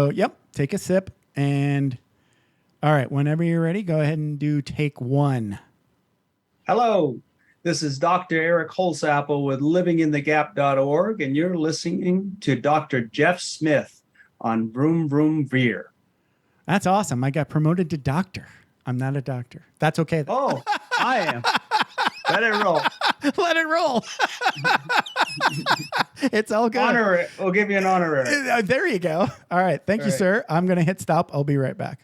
So, yep, take a sip. And all right, whenever you're ready, go ahead and do take one. Hello, this is Dr. Eric Holsapple with livinginthegap.org, and you're listening to Dr. Jeff Smith on Vroom Vroom Veer. That's awesome. I got promoted to doctor. I'm not a doctor. That's okay, though. Oh, I am. Let it roll. Let it roll. It's all good. Honorary. We'll give you an honorary. There you go. All right. Thank you, sir. I'm going to hit stop. I'll be right back.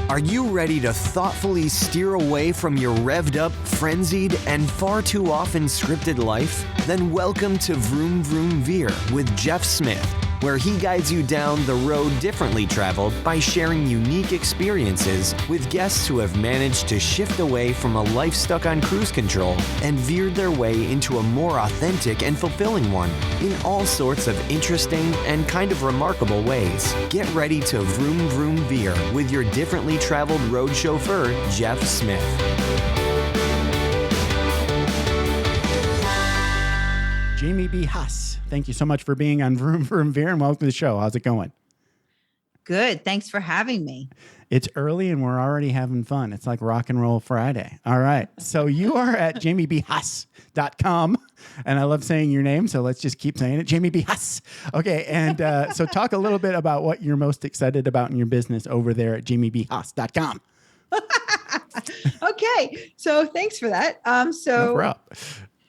Are you ready to thoughtfully steer away from your revved up, frenzied, and far too often scripted life? Then welcome to Vroom Vroom Veer with Jeff Smith, where he guides you down the road differently traveled by sharing unique experiences with guests who have managed to shift away from a life stuck on cruise control and veered their way into a more authentic and fulfilling one in all sorts of interesting and kind of remarkable ways. Get ready to Vroom Vroom Veer with your differently traveled road chauffeur, Jeff Smith. Jaime B. Haas, thank you so much for being on Vroom Vroom Veer and welcome to the show. How's it going? Good. Thanks for having me. It's early and we're already having fun. It's like Rock and Roll Friday. All right. So you are at jaimebhaas.com and I love saying your name. So let's just keep saying it. Jaime B. Haas. Okay. And so talk a little bit about what you're most excited about in your business over there at jaimebhaas.com. Okay. So thanks for that.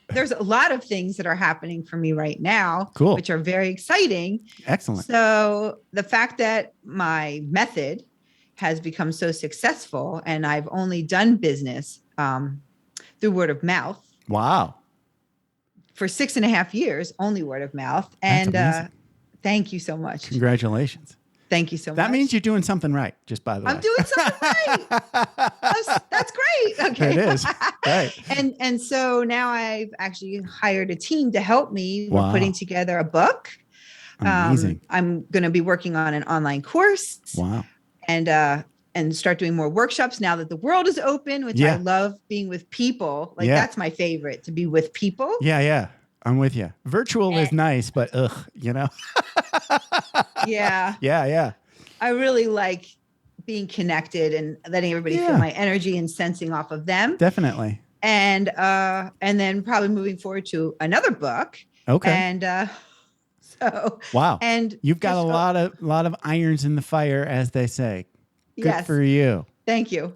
There's a lot of things that are happening for me right now, cool, which are very exciting. Excellent. So the fact that my method has become so successful and I've only done business through word of mouth. Wow. For 6.5 years, only word of mouth. That's and thank you so much. Congratulations. Thank you so much. That means you're doing something right, just by the way. I'm doing something right. That's great. Okay. It is. Right. And so now I've actually hired a team to help me. Wow. We're putting together a book. Amazing. I'm going to be working on an online course. Wow. And start doing more workshops now that the world is open, which I love being with people. Like that's my favorite, to be with people. Yeah. Yeah. I'm with you. Virtual is nice, but you know. Yeah. Yeah. I really like being connected and letting everybody feel my energy and sensing off of them. Definitely. And then probably moving forward to another book. Okay. And so wow. And you've got a lot of irons in the fire, as they say. Good for you. Thank you.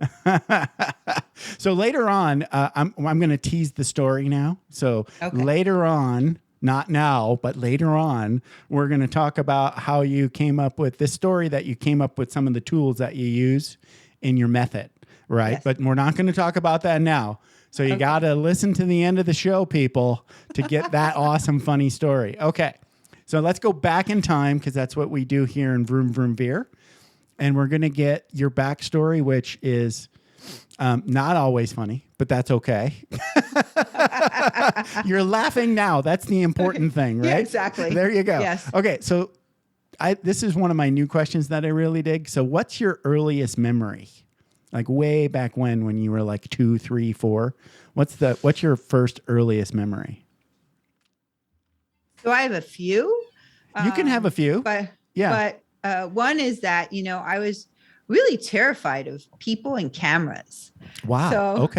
So later on, I'm going to tease the story now. So later on, not now, but later on, we're going to talk about how you came up with this story, that you came up with some of the tools that you use in your method, right? Yes. But we're not going to talk about that now. So you got to listen to the end of the show, people, to get that awesome, funny story. Okay. So let's go back in time, because that's what we do here in Vroom Vroom Veer. And we're going to get your backstory, which is not always funny, but that's okay. You're laughing now. That's the important thing, right? Yeah, exactly. There you go. Yes. Okay, so this is one of my new questions that I really dig. So what's your earliest memory? Like way back when you were like 2, 3, 4? What's your first earliest memory? So I have a few. You can have a few. But one is that, I was really terrified of people and cameras. Wow.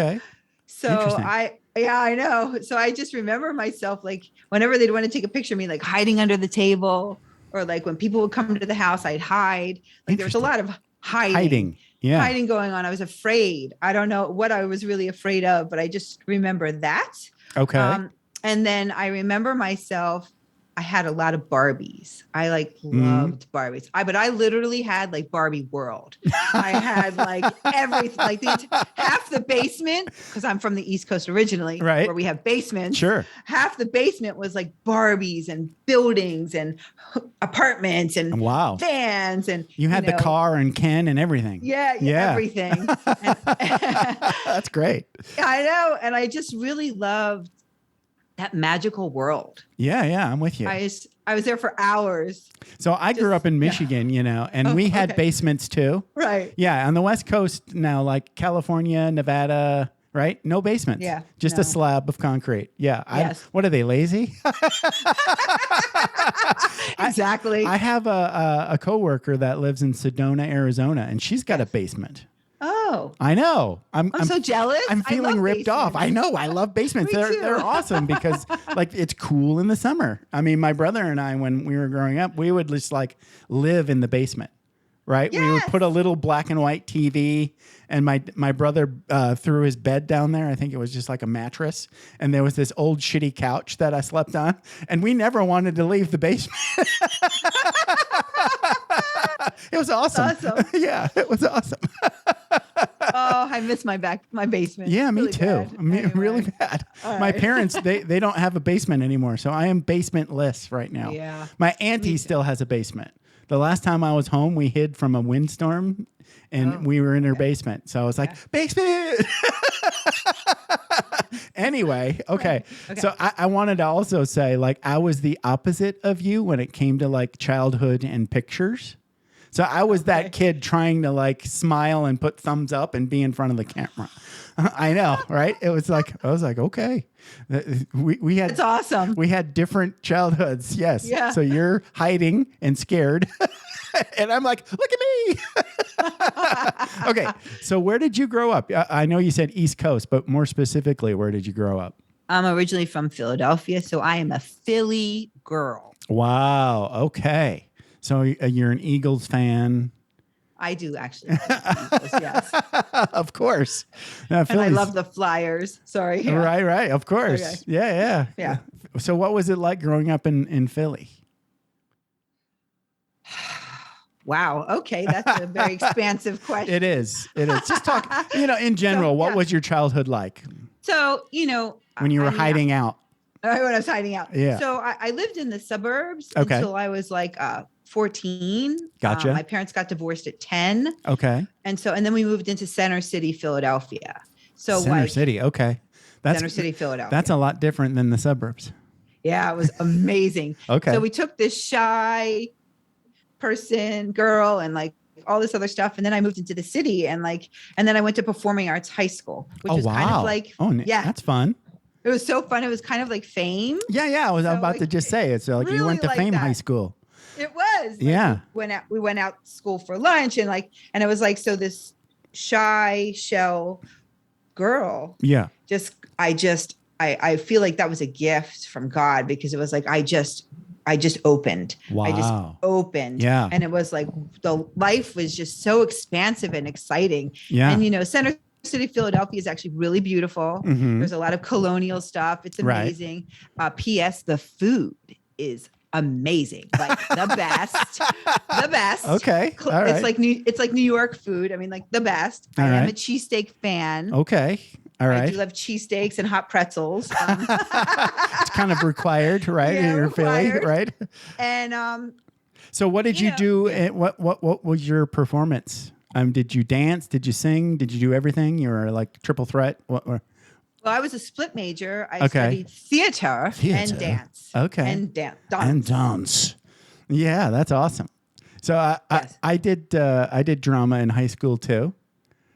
So I know. So I just remember myself, like, whenever they'd want to take a picture of me, like hiding under the table, or like when people would come to the house, I'd hide. Like there was a lot of hiding going on. I was afraid. I don't know what I was really afraid of, but I just remember that. Okay. And then I remember myself, I had a lot of Barbies. I loved Barbies. But I literally had like Barbie World. I had like everything, like half the basement, because I'm from the East Coast originally, right, where we have basements. Sure. Half the basement was like Barbies and buildings and apartments and vans. And you had the car and Ken and everything. Yeah. Everything. That's great. I know. And I just really loved that magical world. Yeah, I'm with you. I was there for hours. So I grew up in Michigan, and we had basements too. Right. Yeah, on the West Coast now, like California, Nevada, right? No basements. Yeah, Just no. a slab of concrete. Yeah. Yes. What are they, lazy? Exactly. I have a coworker that lives in Sedona, Arizona, and she's got a basement. Oh, I know. I'm so jealous. I'm I feeling love ripped off. I know. I love basements. Me too. They're awesome because like it's cool in the summer. I mean, my brother and I, when we were growing up, we would just like live in the basement. Right. Yes. We would put a little black and white TV, and my brother threw his bed down there. I think it was just like a mattress. And there was this old shitty couch that I slept on. And we never wanted to leave the basement. It was awesome. Awesome. Yeah, it was awesome. Oh, I miss my basement. Yeah, me Really too. bad. Anyway. Really bad. All My right. parents, they don't have a basement anymore. So I am basementless right now. Yeah. My auntie still has a basement. The last time I was home, we hid from a windstorm and we were in her basement. So I was like, basement. Anyway, okay. So I wanted to also say, like, I was the opposite of you when it came to like childhood and pictures. So I was that kid trying to like smile and put thumbs up and be in front of the camera. I know, right? It was like, I was like, okay. We had, It's awesome. We had different childhoods. Yes. Yeah. So you're hiding and scared. And I'm like, look at me. Okay. So where did you grow up? I know you said East Coast, but more specifically, where did you grow up? I'm originally from Philadelphia, so I am a Philly girl. Wow. Okay. So you're an Eagles fan. I do actually. Yes. Of course. And I love the Flyers. Sorry. Yeah. Right. Of course. Okay. Yeah. So what was it like growing up in Philly? Wow. Okay. That's a very expansive question. It is. Just talk, in general, what was your childhood like? So, when you were hiding out? When I was hiding out. Yeah. So I lived in the suburbs Okay. until I was like 14. Gotcha. My parents got divorced at 10. Okay. And then we moved into Center City, Philadelphia. So Center City. Okay. Center City, Philadelphia. That's a lot different than the suburbs. Yeah, it was amazing. Okay. So we took this shy girl and like all this other stuff. And then I moved into the city and then I went to Performing Arts High School, which was kind of like, that's fun. It was so fun. It was kind of like Fame. Yeah. I was about to just say it. So like really you went to like Fame that. High School. It was. Yeah. We went out school for lunch and it was like, so this shy shell girl. Yeah. I feel like that was a gift from God because it was like, I just opened. Wow. I just opened. Yeah. And it was like, the life was just so expansive and exciting. Yeah. And, Center City, Philadelphia is actually really beautiful. Mhm. There's a lot of colonial stuff. It's amazing. P.S. The food is amazing. Like the best. Okay. All right. It's like New York food. I mean, like the best. All I am right. a cheesesteak fan. Okay. All right. I do love cheesesteaks and hot pretzels. It's kind of required, right? Yeah, You're Philly, right? And So what did you do? What was your performance? Did you dance? Did you sing? Did you do everything? You were like triple threat. Well, I was a split major. I studied theater and dance. Okay. And dance. And dance. Yeah, that's awesome. So I did drama in high school too.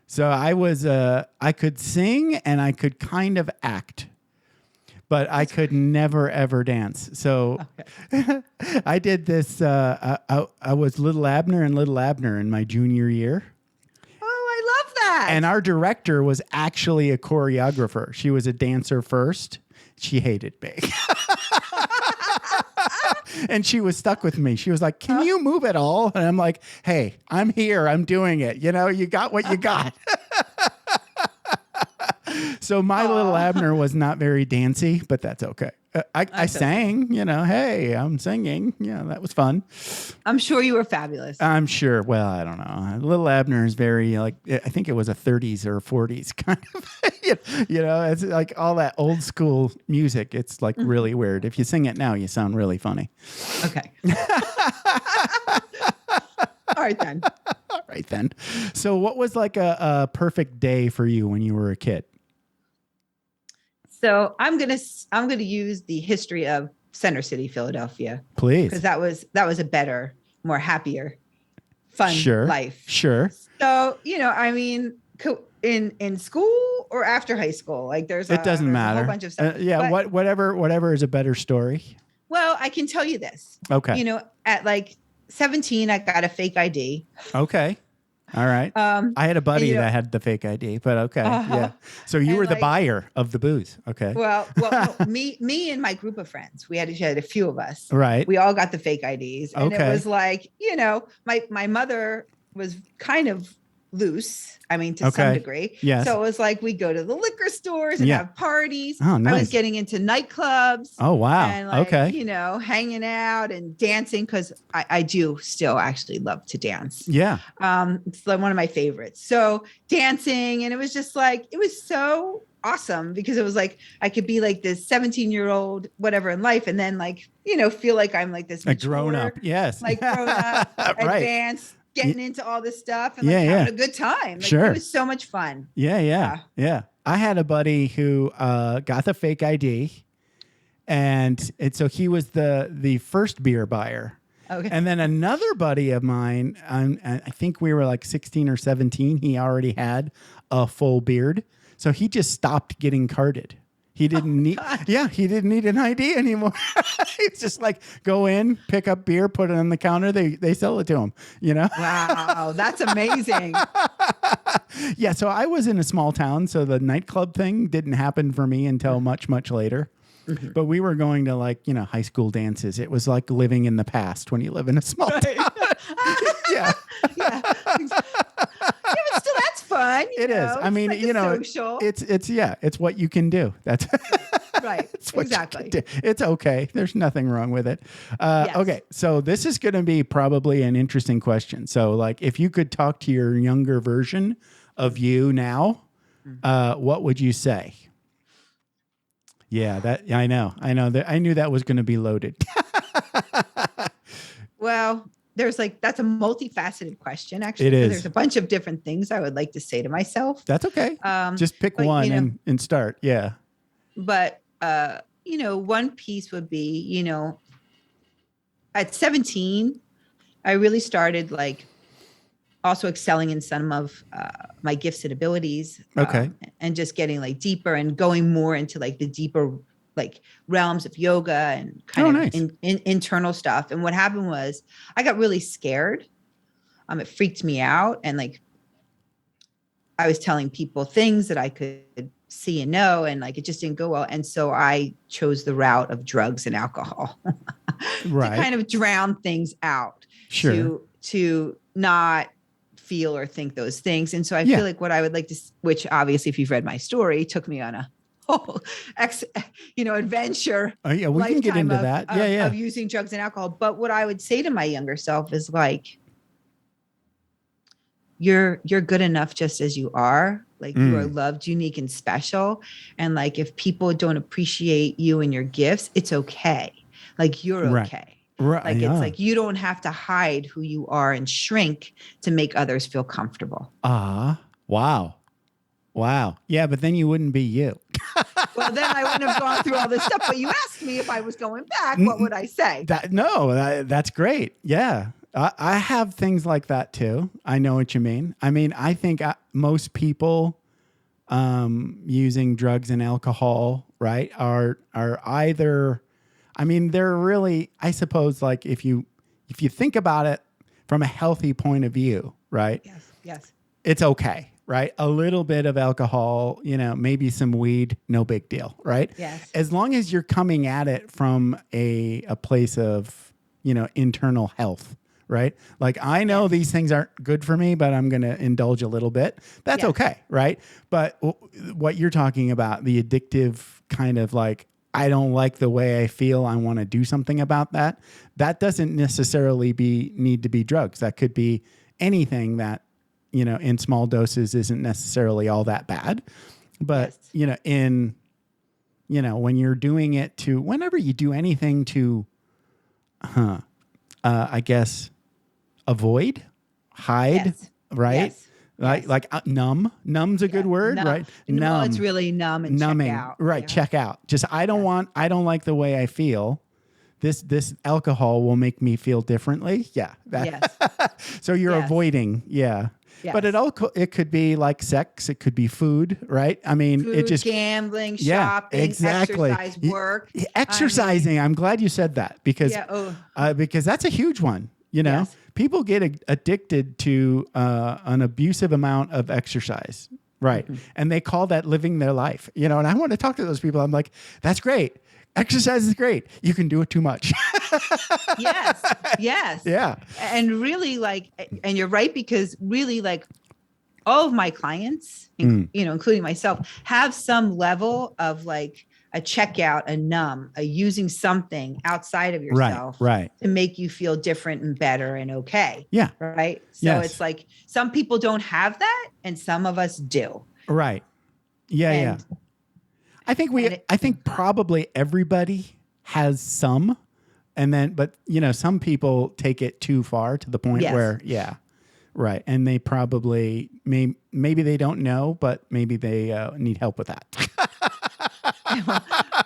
So I could sing and I could kind of act, but I could never ever dance. So I did this. I was Little Abner and Little Abner in my junior year. Oh, I love that. And our director was actually a choreographer. She was a dancer first. She hated me. And she was stuck with me. She was like, can you move at all? And I'm like, hey, I'm here. I'm doing it. You got what you got. So my Little Abner was not very dancey, but that's okay. I sang, hey, I'm singing. Yeah, that was fun. I'm sure you were fabulous. I'm sure. Well, I don't know. Little Abner is very I think it was a 30s or 40s kind of, it's like all that old school music. It's like really weird. If you sing it now, you sound really funny. Okay. All right then. All right then. So what was like a perfect day for you when you were a kid? So I'm gonna use the history of Center City, Philadelphia, Please, because that was a better, more happier, fun life. Sure. So in school or after high school? Like it doesn't matter. A whole bunch of stuff. Yeah. But, whatever is a better story. Well, I can tell you this. Okay. At like 17, I got a fake ID. Okay. All right. I had a buddy that had the fake ID, but okay. Yeah. So you were the buyer of the booze. Okay. Well, no, me and my group of friends, we had a few of us. Right. We all got the fake IDs. And it was like, my mother was kind of loose. I mean, to some degree. Yes. So it was like, we go to the liquor stores and have parties. Oh, nice. I was getting into nightclubs. Oh, wow. And hanging out and dancing. Cause I do still actually love to dance. Yeah. It's like one of my favorites. So dancing, and it was just like, it was so awesome because it was like, I could be like this 17-year-old, whatever in life. And then like, feel like I'm like this mature, grown up. Yes. Like grown up, Right. advanced, getting into all this stuff and having a good time. Like, sure. It was so much fun. Yeah. I had a buddy who got the fake ID, and so he was the first beer buyer. Okay. And then another buddy of mine, I think we were like 16 or 17. He already had a full beard, so he just stopped getting carded. He didn't need, he didn't need an ID anymore. It's just like go in, pick up beer, put it on the counter. They sell it to him, Wow, that's amazing. Yeah. So I was in a small town, so the nightclub thing didn't happen for me until much, much later. Mm-hmm. But we were going to high school dances. It was like living in the past when you live in a small town. Yeah. Yeah. But still, that's fun. It is. I mean, social. It's what you can do. That's right. Exactly. It's okay. There's nothing wrong with it. Yes. Okay. So this is going to be probably an interesting question. So if you could talk to your younger version of you now, what would you say? Yeah, I know that I knew that was going to be loaded. Well, that's a multifaceted question, actually. It is. There's a bunch of different things I would like to say to myself. That's okay. Just pick one and start. Yeah. But, one piece would be, at 17, I really started also excelling in some of my gifts and abilities. Okay. And just getting deeper and going more into the deeper realms of yoga and kind of internal stuff. And what happened was I got really scared. It freaked me out. And I was telling people things that I could see and know, and it just didn't go well. And so I chose the route of drugs and alcohol right. to kind of drown things out. Sure. To not feel or think those things. And so I feel like what I would like to, which obviously if you've read my story, took me on a whole adventure. Oh yeah, we can get into that. Of using drugs and alcohol. But what I would say to my younger self is you're good enough just as you are. You are loved, unique, and special. And if people don't appreciate you and your gifts, it's okay. You're okay. Right. It's you don't have to hide who you are and shrink to make others feel comfortable. Wow. Yeah, but then you wouldn't be you. Well, then I wouldn't have gone through all this stuff. But you asked me if I was going back, what would I say? That's great. Yeah. I have things like that too. I know what you mean. I mean, I think most people using drugs and alcohol, right, are either, they're really, I suppose, if you think about it from a healthy point of view, right? Yes. It's okay, right? A little bit of alcohol, maybe some weed, no big deal, right? Yes. As long as you're coming at it from a place of, internal health, right? I know these things aren't good for me, but I'm going to indulge a little bit. That's okay, right? But what you're talking about, the addictive kind of I don't like the way I feel, I want to do something about that. That doesn't necessarily need to be drugs. That could be anything that, in small doses isn't necessarily all that bad. But, when you're doing it whenever you do anything to, I guess, avoid, hide, right? Yes. Numb's a good word, right? No, it's really numb and numbing, check out. right? Yeah. Check out. Just I don't like the way I feel. This alcohol will make me feel differently. Yeah. Yes. So you're avoiding. Yeah. Yes. But it could be like sex. It could be food, right? I mean, Food, it just gambling, shopping, exactly. exercise, work. Exercising. I'm glad you said that because that's a huge one. You know, Yes. people get addicted to an abusive amount of exercise, right? Mm-hmm. And they call that living their life. You know, and I want to talk to those people. I'm like, that's great. Exercise is great. You can do it too much. Yes. Yes. Yeah. And really and you're right, because really all of my clients, including myself, have some level of like a checkout, a numb, a using something outside of yourself right. to make you feel different and better and okay. Yeah. Right. So it's like some people don't have that and some of us do. Right. Yeah. I think probably everybody has some, but some people take it too far to the point where, right. And they probably maybe they don't know, but maybe they need help with that.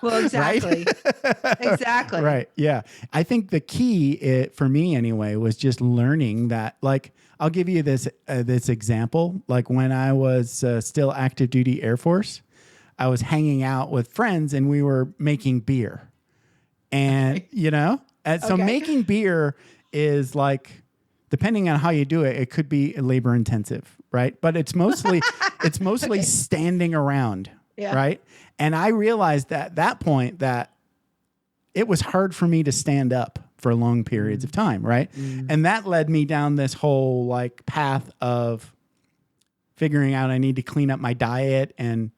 Well, exactly. Right? Exactly. Right. Yeah. I think the key for me anyway was just learning that, like, I'll give you this example. Like when I was still active duty Air Force, I was hanging out with friends and we were making beer. And, so making beer is like, depending on how you do it, it could be labor intensive, right? But it's mostly standing around, right? And I realized at that point that it was hard for me to stand up for long periods of time, right? And that led me down this whole like path of figuring out I need to clean up my diet and,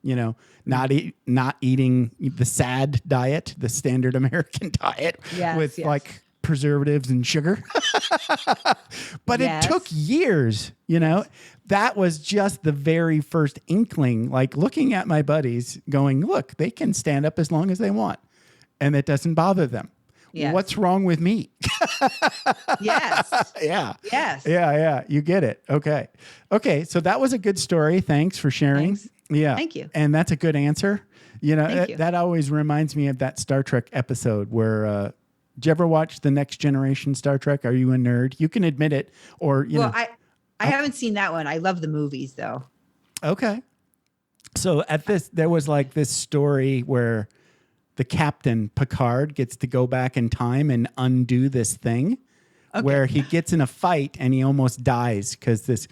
not eating the SAD diet, the standard American diet with like preservatives and sugar. But it took years, that was just the very first inkling, like looking at my buddies going, look, they can stand up as long as they want and it doesn't bother them. Yes. What's wrong with me? Yes. Yeah. Yes. Yeah. You get it. Okay. So that was a good story. Thanks for sharing. Thanks. Yeah. Thank you. And that's a good answer. That always reminds me of that Star Trek episode where, did you ever watch the Next Generation Star Trek? Are you a nerd? You can admit it, or I haven't seen that one. I love the movies though. Okay. So there was like this story where the captain Picard gets to go back in time and undo this thing, where he gets in a fight and he almost dies because this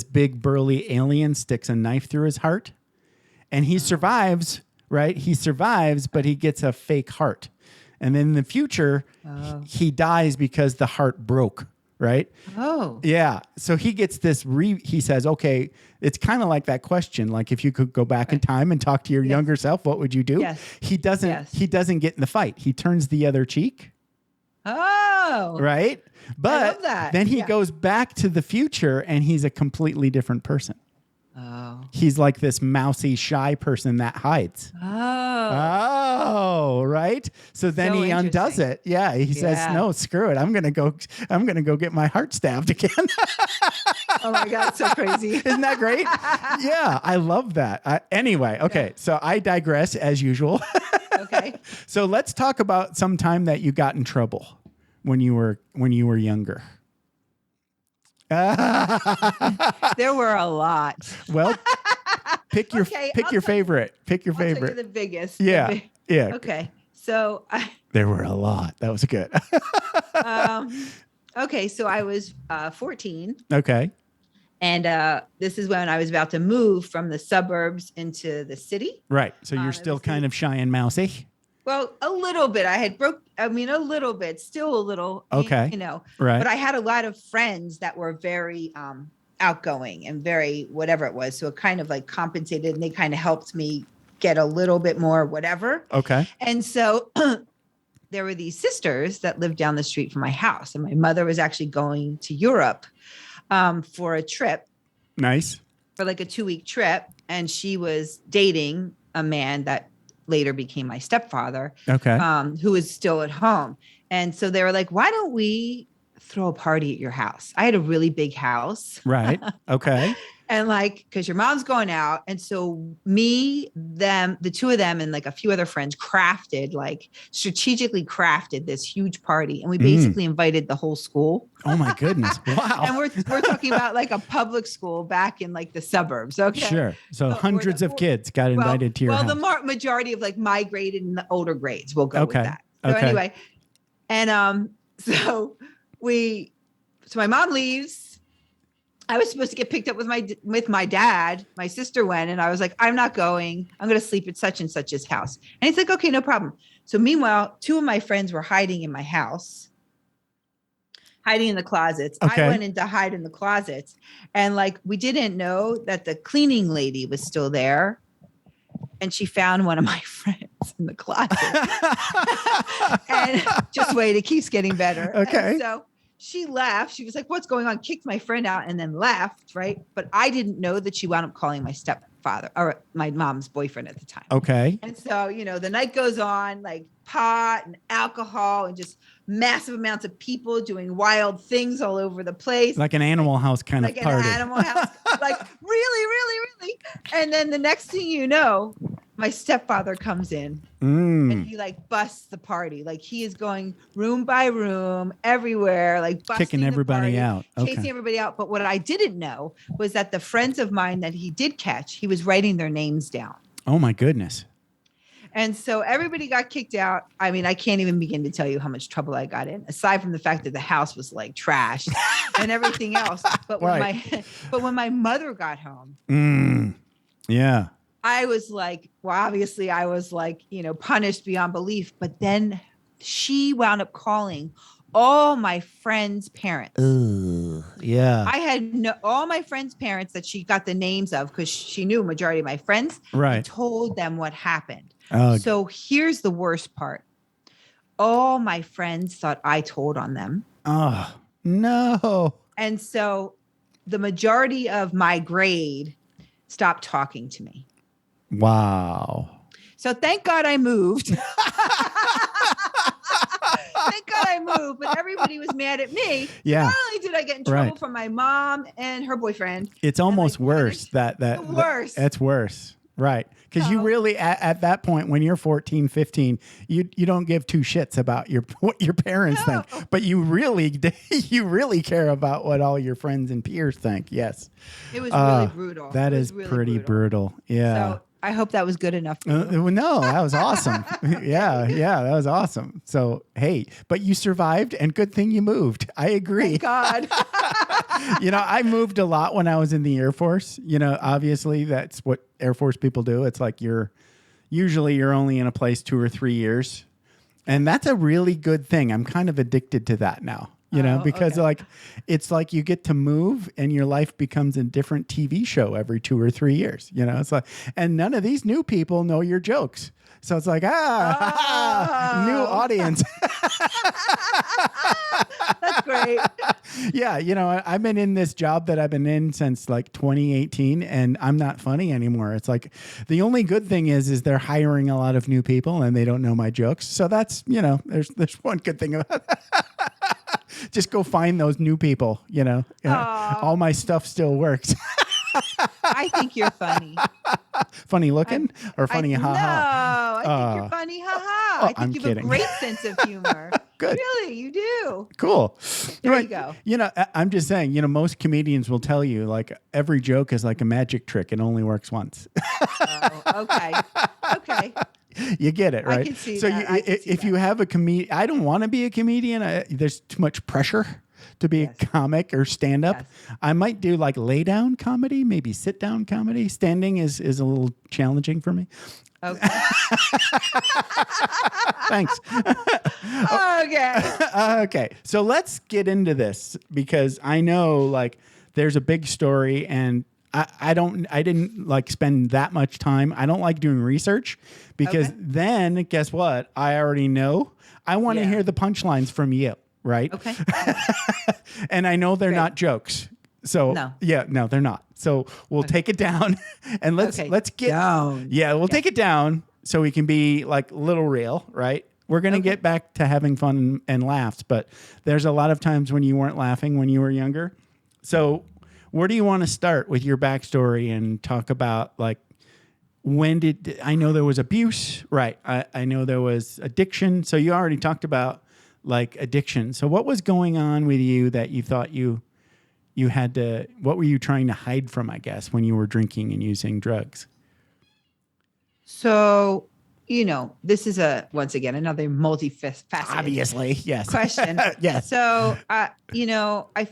big burly alien sticks a knife through his heart, and he survives. Right? He survives, but he gets a fake heart. And then in the future, he dies because the heart broke, right? Oh. Yeah. So he gets this, he says, okay, it's kind of like that question. Like if you could go back in time and talk to your younger self, what would you do? Yes. He doesn't get in the fight. He turns the other cheek. Oh. Right? But I love that. Then he goes back to the future and he's a completely different person. Oh. He's like this mousy, shy person that hides. Oh, right. So then he undoes it. Yeah. He says, no, screw it. I'm going to go get my heart stabbed again. Oh my God. So crazy. Isn't that great? Yeah. I love that. Anyway. Okay. So I digress as usual. Okay. So let's talk about some time that you got in trouble when you were younger. There were a lot. Well, pick your favorite. Pick your favorite. I'll tell you the biggest. Yeah. Yeah. Okay. So there were a lot. That was good. Okay. So I was 14. Okay. And this is when I was about to move from the suburbs into the city. Right. So you're still kind of shy and mousy. Well, a little bit. A little bit, still a little. Okay. Right. But I had a lot of friends that were very outgoing and very whatever it was. So it kind of like compensated, and they kind of helped me get a little bit more whatever. Okay. And so there were these sisters that lived down the street from my house. And my mother was actually going to Europe for a trip. Nice. For like a 2-week trip. And she was dating a man that later became my stepfather. Okay. Who was still at home. And so they were like, why don't we throw a party at your house? I had a really big house. Right. Okay. And like, because your mom's going out. And so me, them, the two of them, and like a few other friends strategically crafted this huge party. And we basically invited the whole school. Oh my goodness. Wow. And we're talking about like a public school back in like the suburbs. Okay. Sure. So hundreds of kids got invited to your house. Well, the majority of like my grade and the older grades will go with that. So anyway, and so my mom leaves. I was supposed to get picked up with my dad. My sister went, and I was like, I'm not going. I'm going to sleep at such and such's house. And he's like, okay, no problem. So meanwhile, two of my friends were hiding in my house, hiding in the closets. Okay. I went in to hide in the closets, and like we didn't know that the cleaning lady was still there, and she found one of my friends in the closet. And just wait, it keeps getting better. Okay. And so she left. She was like, what's going on? Kicked my friend out and then left. Right. But I didn't know that she wound up calling my stepfather or my mom's boyfriend at the time. Okay. And so, the night goes on, like pot and alcohol and just massive amounts of people doing wild things all over the place. Like an Animal House kind of party. Like an Animal House. Like really, really, really. And then the next thing you know, my stepfather comes in and he like busts the party. Like he is going room by room everywhere, like kicking everybody out, chasing everybody out. But what I didn't know was that the friends of mine that he did catch, he was writing their names down. Oh my goodness. And so everybody got kicked out. I mean, I can't even begin to tell you how much trouble I got in, aside from the fact that the house was like trashed and everything else. But when my mother got home, yeah. I was like, well, obviously I was like, punished beyond belief. But then she wound up calling all my friends' parents. Ooh, yeah. I had all my friends' parents that she got the names of because she knew a majority of my friends. Right. And told them what happened. Oh. So here's the worst part. All my friends thought I told on them. Oh, no. And so the majority of my grade stopped talking to me. Wow. So thank God I moved. Thank God I moved, but everybody was mad at me. Yeah. Not only did I get in trouble from my mom and her boyfriend. It's almost worse. Worse. That's worse. Right. Because you really, at that point, when you're 14, 15, you don't give two shits about what your parents think. But you really care about what all your friends and peers think. Yes. It was really brutal. That is really pretty brutal. Yeah. So I hope that was good enough for you. No, that was awesome. Yeah, that was awesome. So, hey, but you survived and good thing you moved. I agree. Thank God. I moved a lot when I was in the Air Force. Obviously that's what Air Force people do. It's like you're only in a place 2 or 3 years. And that's a really good thing. I'm kind of addicted to that now. Because it's like you get to move and your life becomes a different TV show every 2 or 3 years. It's like, and none of these new people know your jokes. So it's like, new audience. That's great. Yeah. I've been in this job that I've been in since like 2018 and I'm not funny anymore. It's like the only good thing is they're hiring a lot of new people and they don't know my jokes. So that's, there's one good thing about it. Just go find those new people, all my stuff still works. I think you're funny. Funny looking or funny ha-ha? No, I think you're funny ha-ha. I think you have a great sense of humor. Good. Really, you do. Cool. There you go. I'm just saying, most comedians will tell you like every joke is like a magic trick. It only works once. Okay. You get it, right? I can see so that. If you have a comedian, I don't want to be a comedian. There's too much pressure to be a comic or stand up. Yes. I might do like lay down comedy, maybe sit down comedy. Standing is a little challenging for me. Okay. Thanks. Okay. So let's get into this because I know like there's a big story and I didn't like spend that much time. I don't like doing research because then guess what? I already know. I want to hear the punchlines from you, right? Okay. And I know they're not jokes. So no, they're not. So we'll take it down and let's get down. Yeah, we'll take it down so we can be like little real, right? We're going to get back to having fun and laughs, but there's a lot of times when you weren't laughing when you were younger. So where do you want to start with your backstory and talk about like, I know there was abuse, right? I know there was addiction. So you already talked about like addiction. So what was going on with you that you thought you had to, what were you trying to hide from, I guess, when you were drinking and using drugs? So, this is once again, another multifaceted obviously, yes. question. Yes. So, I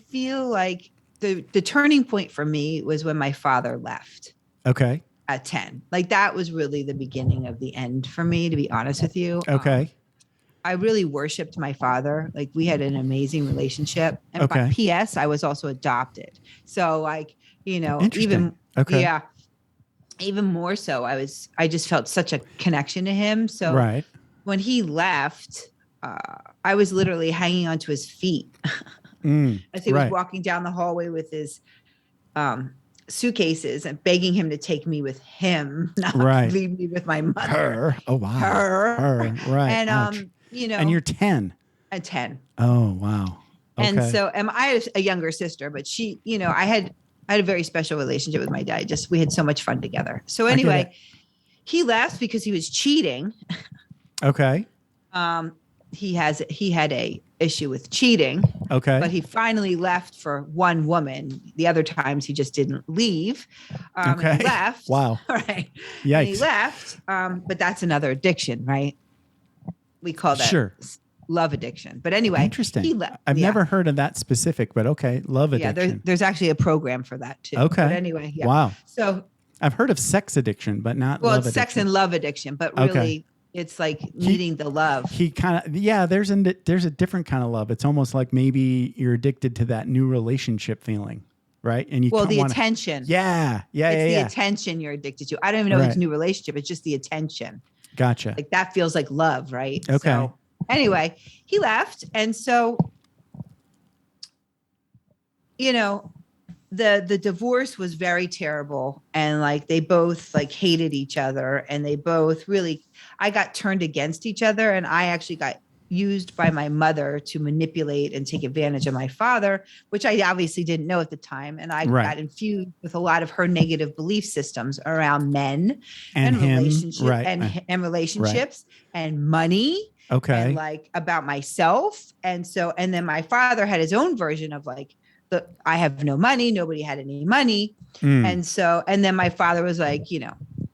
feel like the turning point for me was when my father left. Okay. At 10. Like that was really the beginning of the end for me, to be honest with you. Okay. I really worshiped my father. Like we had an amazing relationship. And okay. P.S. I was also adopted. So like, even more so, I just felt such a connection to him. So when he left, I was literally hanging onto his feet as he was walking down the hallway with his suitcases and begging him to take me with him, not leave me with my mother. Her. Oh wow. Her. Right. And and you're 10. At 10. Oh wow. Okay. And so I had a younger sister, but she, I had a very special relationship with my dad. We had so much fun together. So anyway, he left because he was cheating. Okay. He had a issue with cheating. Okay. But he finally left for one woman. The other times he just didn't leave. Okay. He left. Wow. Right. Yikes. And he left. But that's another addiction, right? We call that love addiction. But anyway, interesting. He left. I've never heard of that specific, but okay. Love addiction. Yeah, there's actually a program for that too. Okay. But anyway, yeah. Wow. So I've heard of sex addiction, but not love addiction. Well, it's sex and love addiction, but really it's like needing the love. He kind of, there's a different kind of love. It's almost like maybe you're addicted to that new relationship feeling, right? And attention. Yeah. It's the attention you're addicted to. I don't even know if it's a new relationship. It's just the attention. Gotcha. Like that feels like love, right? Okay. So anyway, he left. And so, the divorce was very terrible. And like, they both like hated each other and they both I got turned against each other. And I actually got used by my mother to manipulate and take advantage of my father, which I obviously didn't know at the time. And I got infused with a lot of her negative belief systems around men and relationships and relationships and money. Okay. And like about myself. And then my father had his own version of like, I have no money. Nobody had any money. And then my father was like,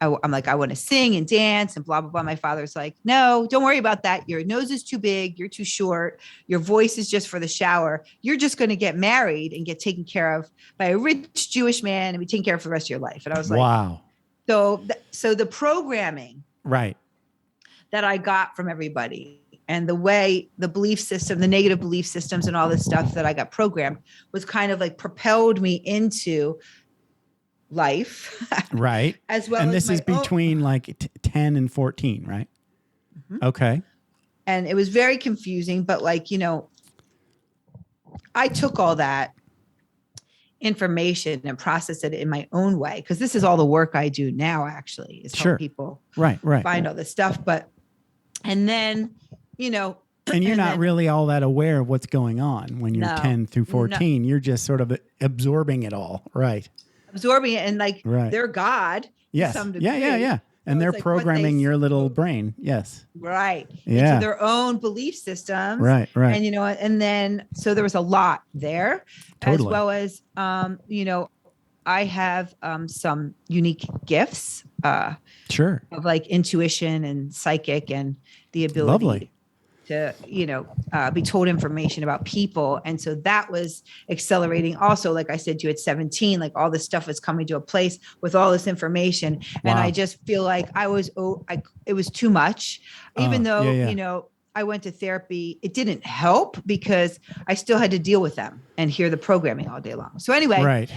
I'm like, I want to sing and dance and blah, blah, blah. My father's like, no, don't worry about that. Your nose is too big. You're too short. Your voice is just for the shower. You're just going to get married and get taken care of by a rich Jewish man and be taken care of for the rest of your life. And I was like, wow. So the programming that I got from everybody and the way the belief system, the negative belief systems and all this stuff that I got programmed was kind of like propelled me into life. Right. As well. And this is between like 10 and 14, right? Mm-hmm. Okay. And it was very confusing, but like, I took all that information and processed it in my own way. Because this is all the work I do now, actually, is help people find all this stuff. And then, and you're not really all that aware of what's going on when you're 10 through 14. You're just sort of absorbing it all. Right. Absorbing it and like they're God. Yes. To some degree. Yeah. And they're like programming your little brain. Yes. Right. Yeah. Into their own belief systems. Right. And, and then, so there was a lot there as well as, I have some unique gifts. Sure. Of like intuition and psychic and the ability to, be told information about people. And so that was accelerating. Also, like I said to you at 17, like all this stuff was coming to a place with all this information. Wow. And I just feel like it was too much, even though, I went to therapy. It didn't help because I still had to deal with them and hear the programming all day long. So anyway,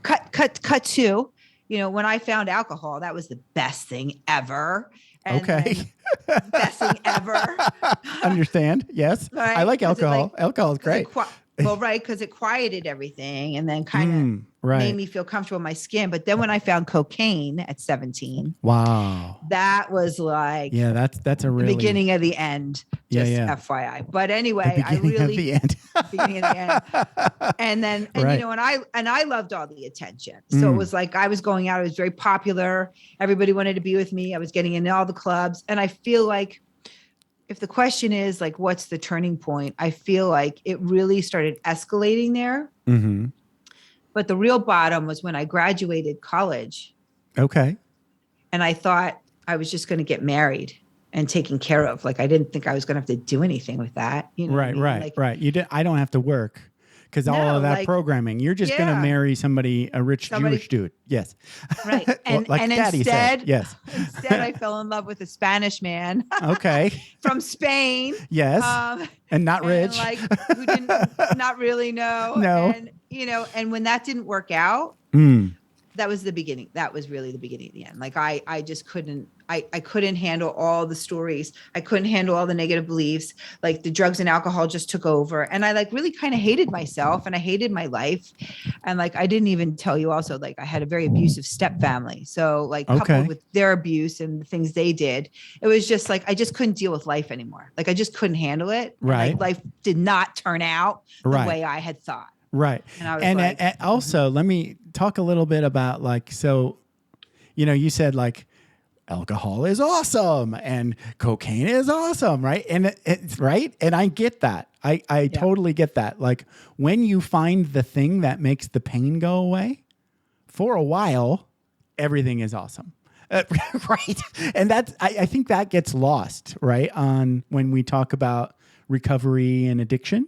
cut to, when I found alcohol, that was the best thing ever. And best thing ever. Understand. Yes. Right? I like alcohol. Alcohol is great. Well, right, because it quieted everything and then kind of made me feel comfortable in my skin. But then when I found cocaine at 17, wow, that was like that's a really the beginning of the end. Just FYI. But anyway, I really the end. beginning of the end. And then you know, and I loved all the attention. So it was like I was going out, I was very popular. Everybody wanted to be with me. I was getting into all the clubs. And I feel like if the question is like, what's the turning point? I feel like it really started escalating there. Mm-hmm. But the real bottom was when I graduated college. Okay. And I thought I was just going to get married and taken care of. Like, I didn't think I was going to have to do anything with that. You know right. Like, I don't have to work because all of that programming, you're just going to marry somebody, a rich Jewish dude. Yes. Right. And, like and Daddy instead, said. Yes. Instead, I fell in love with a Spanish man. Okay. From Spain. Yes. And not rich. And like, who didn't not really know. No. And, you know, and when that didn't work out, that was the beginning. That was really the beginning of the end. Like I just couldn't, I couldn't handle all the stories. I couldn't handle all the negative beliefs. Like the drugs and alcohol just took over. And I like really kind of hated myself and I hated my life. And like, I didn't even tell you also, like I had a very abusive step family. So like coupled with their abuse and the things they did, it was just like, I just couldn't deal with life anymore. Like I just couldn't handle it. Right. Like, life did not turn out the way I had thought. Right. And I was and also let me talk a little bit about like, so, you know, you said like alcohol is awesome and cocaine is awesome. Right. And it's right. And I get that. I totally get that. Like when you find the thing that makes the pain go away for a while, everything is awesome. Right. And that's, I think that gets lost, right. On when we talk about recovery and addiction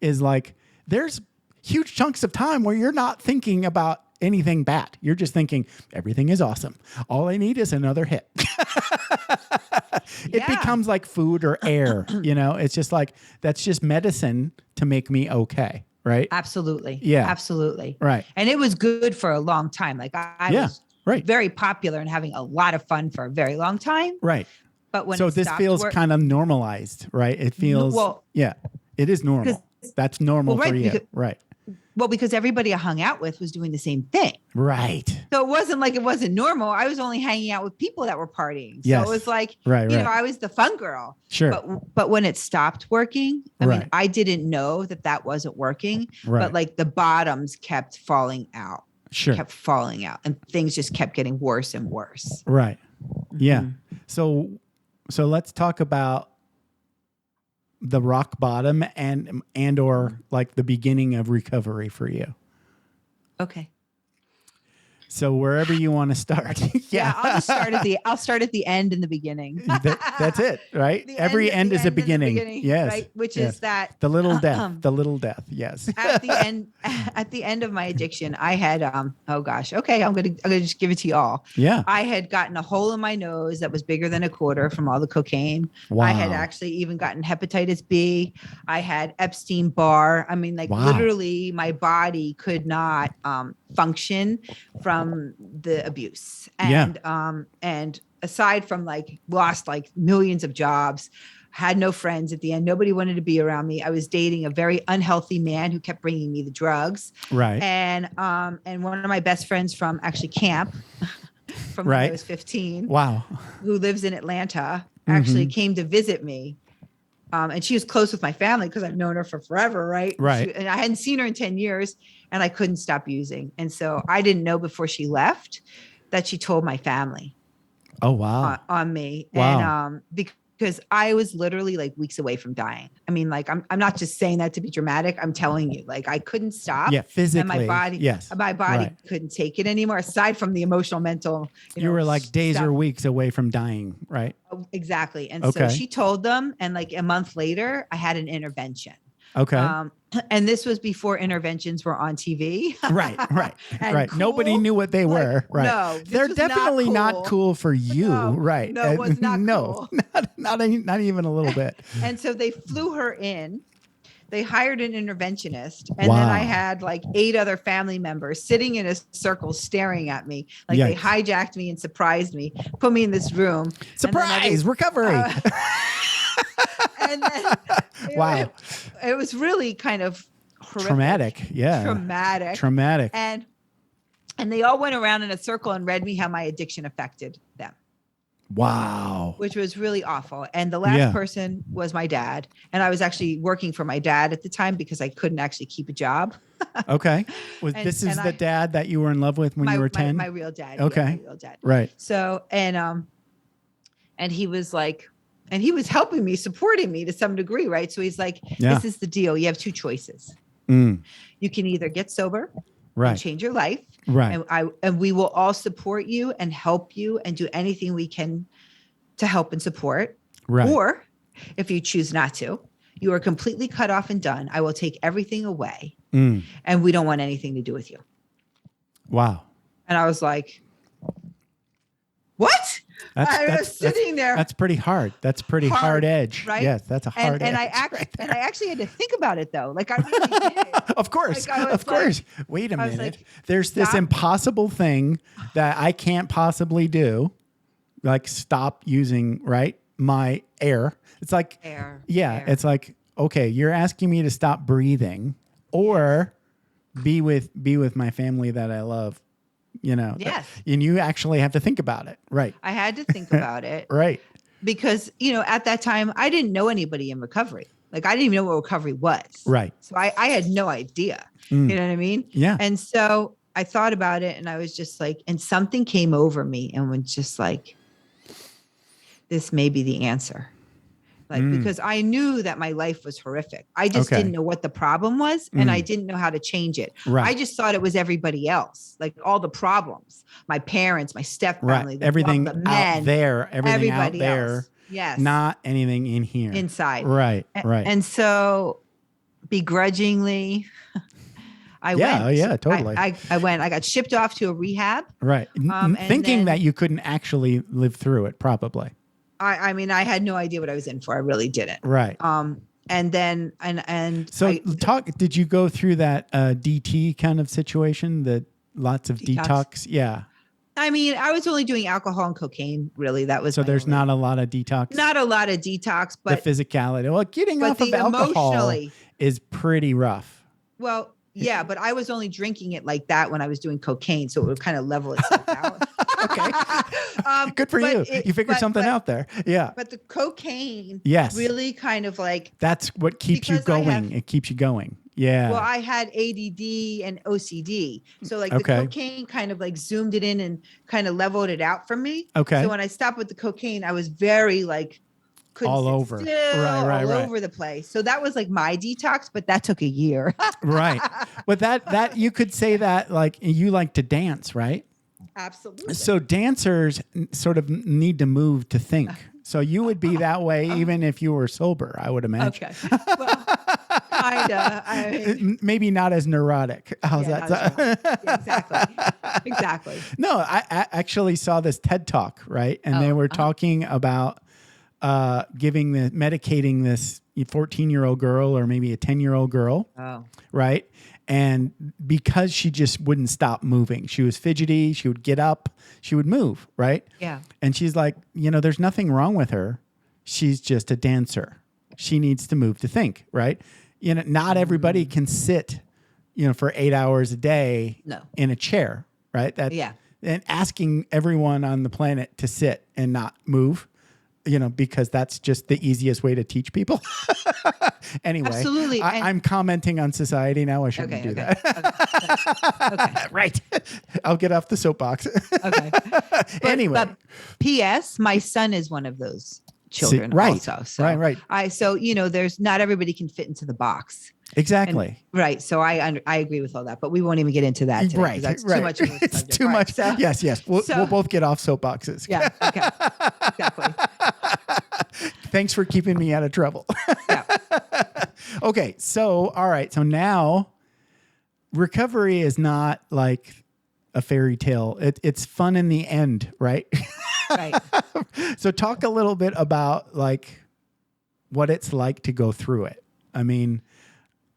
is like, there's huge chunks of time where you're not thinking about anything bad. You're just thinking everything is awesome. All I need is another hit. It becomes like food or air, you know, it's just like, that's just medicine to make me okay. Right. Absolutely. Yeah. Absolutely. Right. And it was good for a long time. Like I was very popular and having a lot of fun for a very long time. Right. But when so this feels kind of normalized, right? It feels, it is normal. That's normal for you. Right. Well, because everybody I hung out with was doing the same thing. Right. So it wasn't like it wasn't normal. I was only hanging out with people that were partying. So it was like, you know, I was the fun girl. Sure. But when it stopped working, I mean, I didn't know that wasn't working, but like the bottoms kept falling out. Sure. Kept falling out and things just kept getting worse and worse. Right. Yeah. So let's talk about the rock bottom and or like the beginning of recovery for you. Okay. So wherever you want to start. I'll start at the end and the beginning. That's it, right? Every end is a beginning. Yes. Right? Which is that the little death. Yes. At the end of my addiction, I had I'm gonna just give it to you all. Yeah. I had gotten a hole in my nose that was bigger than a quarter from all the cocaine. Wow. I had actually even gotten hepatitis B. I had Epstein-Barr. I mean, like literally my body could not function from the abuse. And and aside from like lost like millions of jobs, had no friends at the end. Nobody wanted to be around me. I was dating a very unhealthy man who kept bringing me the drugs. Right. And one of my best friends from actually camp from when I was 15. Wow. Who lives in Atlanta actually came to visit me. And she was close with my family because I've known her for forever. Right. Right. And I hadn't seen her in 10 years and I couldn't stop using. And so I didn't know before she left that she told my family. Oh, wow. On me. Wow. And because I was literally like weeks away from dying. I mean, like, I'm not just saying that to be dramatic. I'm telling you, like, I couldn't stop. Yeah, physically. And my body couldn't take it anymore, aside from the emotional, mental. You were like days or weeks away from dying, right? Exactly. And so she told them, and like a month later, I had an intervention. Okay. And this was before interventions were on TV. Right. Cool. Nobody knew what they were. Right. No, they're definitely not cool for you. Right. No, it was not cool. Not even a little bit. And so they flew her in. They hired an interventionist. And then I had like 8 other family members sitting in a circle staring at me. Like they hijacked me and surprised me, put me in this room. Surprise, recovery. And then it was really kind of horrific. Traumatic. Yeah. Traumatic. And they all went around in a circle and read me how my addiction affected them. Wow. Which was really awful. And the last person was my dad. And I was actually working for my dad at the time because I couldn't actually keep a job. Okay. This is the dad that you were in love with when you were 10? My real dad. Okay. Yeah, my real dad. Right. So, and he was like, and he was helping me, supporting me to some degree. Right. So he's like, this is the deal. You have two choices. You can either get sober and change your life. Right. And we will all support you and help you and do anything we can to help and support. Right. Or if you choose not to, you are completely cut off and done. I will take everything away and we don't want anything to do with you. Wow. And I was like, what? I was sitting there. That's pretty hard. That's pretty hard edge. Right? Yes, that's a hard edge. And I actually had to think about it though. Like I really did. Of course. Like, of course. Wait a minute. Like, there's this impossible thing that I can't possibly do. Like stop using, my air. It's like air. It's like, okay, you're asking me to stop breathing or be with my family that I love. Yes. And you actually have to think about it. Right. I had to think about it. Right. Because, at that time I didn't know anybody in recovery. Like I didn't even know what recovery was. Right. So I had no idea. You know what I mean? Yeah. And so I thought about it and I was just like, and something came over me and was just like, this may be the answer. Because I knew that my life was horrific. I just didn't know what the problem was and I didn't know how to change it. Right. I just thought it was everybody else, like all the problems, my parents, my step family, everything the men, out there, everything out everybody there. Else. Yes. Not anything in here. Inside. Right. Right. And so begrudgingly, I went. Oh, yeah, totally. I went. I got shipped off to a rehab. Right. Thinking that you couldn't actually live through it, probably. I mean, I had no idea what I was in for. I really didn't. Right. And then, so did you go through that DT kind of situation, that lots of detox? Yeah. I mean, I was only doing alcohol and cocaine, really. That was so there's not a lot of detox. Not a lot of detox, but the physicality. Well, getting off of alcohol is pretty rough. Well, yeah, but I was only drinking it like that when I was doing cocaine, so it would kind of level itself out. Okay. Good for you. You figured something out there. Yeah. But the cocaine really kind of like... That's what keeps you going. It keeps you going. Yeah. Well, I had ADD and OCD. So like the cocaine kind of like zoomed it in and kind of leveled it out for me. Okay. So when I stopped with the cocaine, I was very like... all over. Right. Over the place. So that was like my detox, but that took a year. Right. But that you could say that like you like to dance, right? Absolutely. So dancers sort of need to move to think. So you would be that way even if you were sober, I would imagine. Okay. Well, kinda. Maybe not as neurotic. How's that? Yeah, exactly. No, I actually saw this TED Talk, right? And they were talking about medicating this 14-year-old girl or maybe a 10-year-old girl. Oh. Right. And because she just wouldn't stop moving, she was fidgety, she would get up, she would move. Right. Yeah. And she's like, there's nothing wrong with her. She's just a dancer. She needs to move to think. Right. Not everybody can sit, for 8 hours a day in a chair. Right. And asking everyone on the planet to sit and not move. Because that's just the easiest way to teach people. Anyway, absolutely. I'm commenting on society now. I shouldn't do that. Okay. Right. I'll get off the soapbox. Okay. Anyway. But P.S. My son is one of those children. Right. Also. So Right. There's not everybody can fit into the box. Exactly. Right. So I agree with all that, but we won't even get into that today. Right. That's too much. It's too much. So, yes. We'll both get off soapboxes. Yeah. Okay. Exactly. Thanks for keeping me out of trouble. Yeah. Okay. So, all right. So now recovery is not like a fairy tale. It's fun in the end, right? Right. So talk a little bit about like what it's like to go through it. I mean,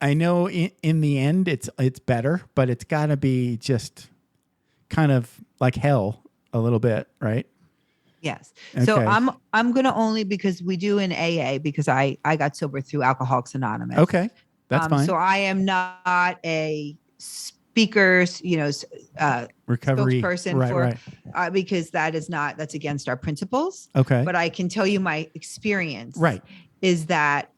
I know in the end it's better, but it's got to be just kind of like hell a little bit, right? Yes. Okay. So I'm going to only, because we do in AA, because I got sober through Alcoholics Anonymous. Okay. That's fine. So I am not a speaker's, Recovery spokesperson because that's against our principles. Okay. But I can tell you my experience is that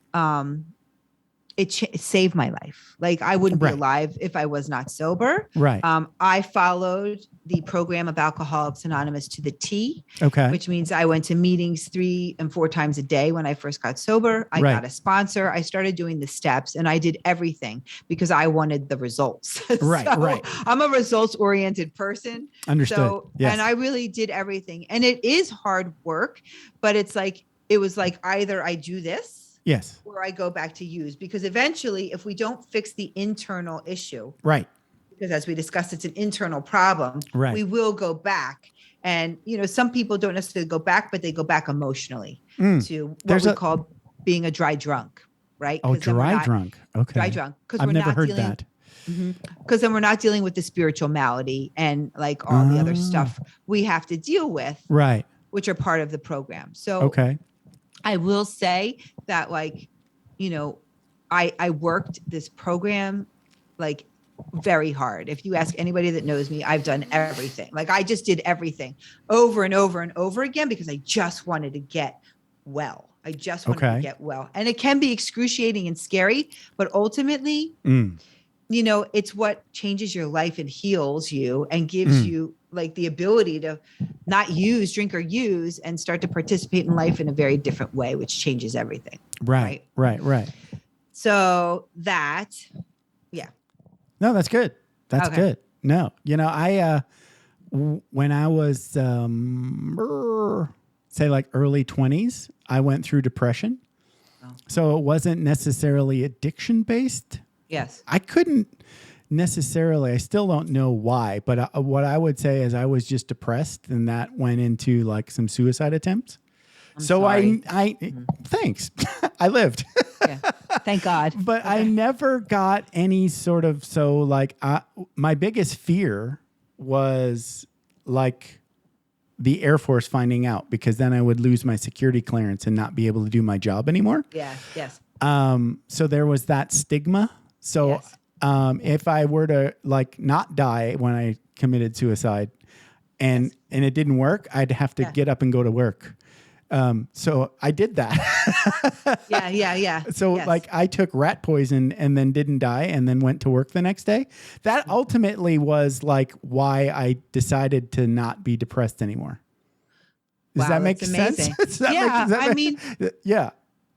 it saved my life. Like I wouldn't be alive if I was not sober. Right. I followed the program of Alcoholics Anonymous to the T. Okay. Which means I went to meetings 3 and 4 times a day when I first got sober. I got a sponsor. I started doing the steps and I did everything because I wanted the results. Right. I'm a results-oriented person. Understood. So, yes. And I really did everything. And it is hard work, but it was like either I do this. Yes. Or I go back to use, because eventually if we don't fix the internal issue, right. because as we discussed, it's an internal problem, right. we will go back. And, some people don't necessarily go back, but they go back emotionally to what we call being a dry drunk, right? Oh, dry drunk. Okay. Dry drunk. I've never heard that. Because then we're not dealing with the spiritual malady and like all the other stuff we have to deal with, right? Which are part of the program. So okay. I will say that, like, I worked this program like very hard. If you ask anybody that knows me, I've done everything. Like I just did everything over and over and over again because I just wanted to get well. I just wanted to get well. And it can be excruciating and scary, but ultimately, it's what changes your life and heals you and gives you like the ability to not drink or use and start to participate in life in a very different way, which changes everything. Right. So no, that's good. That's good. No, I, when I was, say like early 20s, I went through depression. So it wasn't necessarily addiction based. Yes. I couldn't necessarily, I still don't know why, but what I would say is I was just depressed, and that went into like some suicide attempts. I thanks. I lived. Yeah. Thank God. But I never got any sort of, my biggest fear was like the Air Force finding out, because then I would lose my security clearance and not be able to do my job anymore. Yeah. Yes. So there was that stigma. So if I were to like not die when I committed suicide and it didn't work, I'd have to get up and go to work. So I did that. Yeah. So like I took rat poison and then didn't die and then went to work the next day. That ultimately was like why I decided to not be depressed anmore. Does that make sense? Yeah.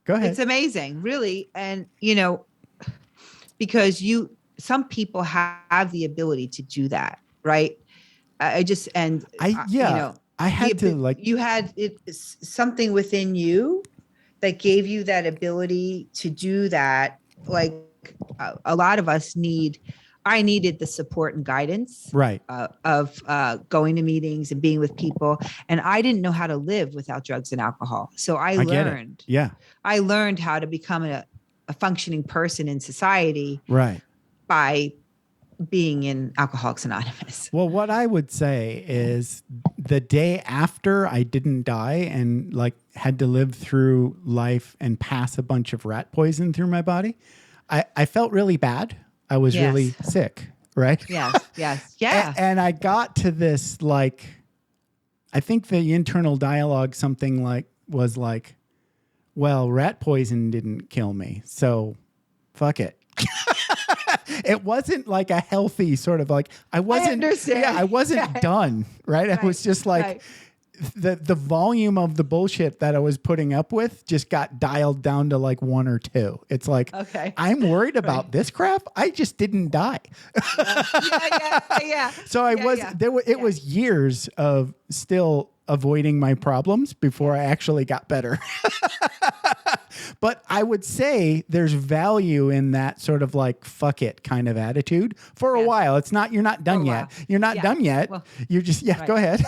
Go ahead. It's amazing, really. And, because some people have the ability to do that, right? I had to like, you had something within you that gave you that ability to do that. Like a lot of us I needed the support and guidance, right? Of going to meetings and being with people. And I didn't know how to live without drugs and alcohol. So I learned, I learned how to become a functioning person in society, right? By being in Alcoholics Anonymous. Well, what I would say is the day after I didn't die and like had to live through life and pass a bunch of rat poison through my body, I felt really bad. I was really sick, right? Yes. Yeah. And I got to this, like, I think the internal dialogue was like, well, rat poison didn't kill me, so fuck it. It wasn't like a healthy sort of like, I wasn't done, right? I was just like, the volume of the bullshit that I was putting up with just got dialed down to like 1 or 2. It's like, I'm worried about this crap. I just didn't die. So it was years of still avoiding my problems before I actually got better. But I would say there's value in that sort of like, fuck it kind of attitude for a while. It's not, you're not done yet. You're not done yet. Well, you're just, go ahead.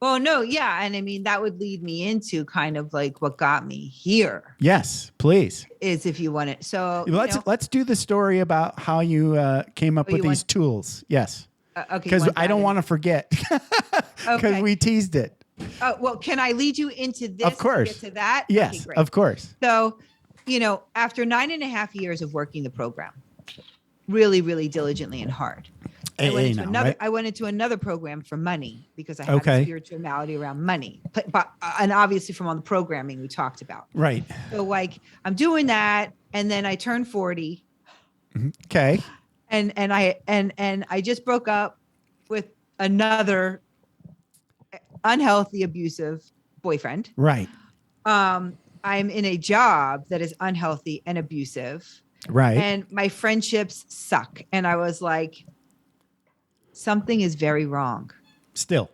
Well, no. Yeah. And I mean, that would lead me into kind of like what got me here. Yes, please. Is if you want it. So let's do the story about how you came up with these tools. Yes. Okay. Because I don't want to forget because we teased it. Well, can I lead you into this? Of course. To get to that? Yes, okay, great. of course. So after 9.5 years of working the program, really, really diligently and hard, I went into another program for money because I had a spirituality around money, but and obviously from all the programming we talked about. Right. So like I'm doing that, and then I turned 40. Okay. And I just broke up with another unhealthy, abusive boyfriend. Right. I'm in a job that is unhealthy and abusive. Right. And my friendships suck. And I was like, something is very wrong. Still.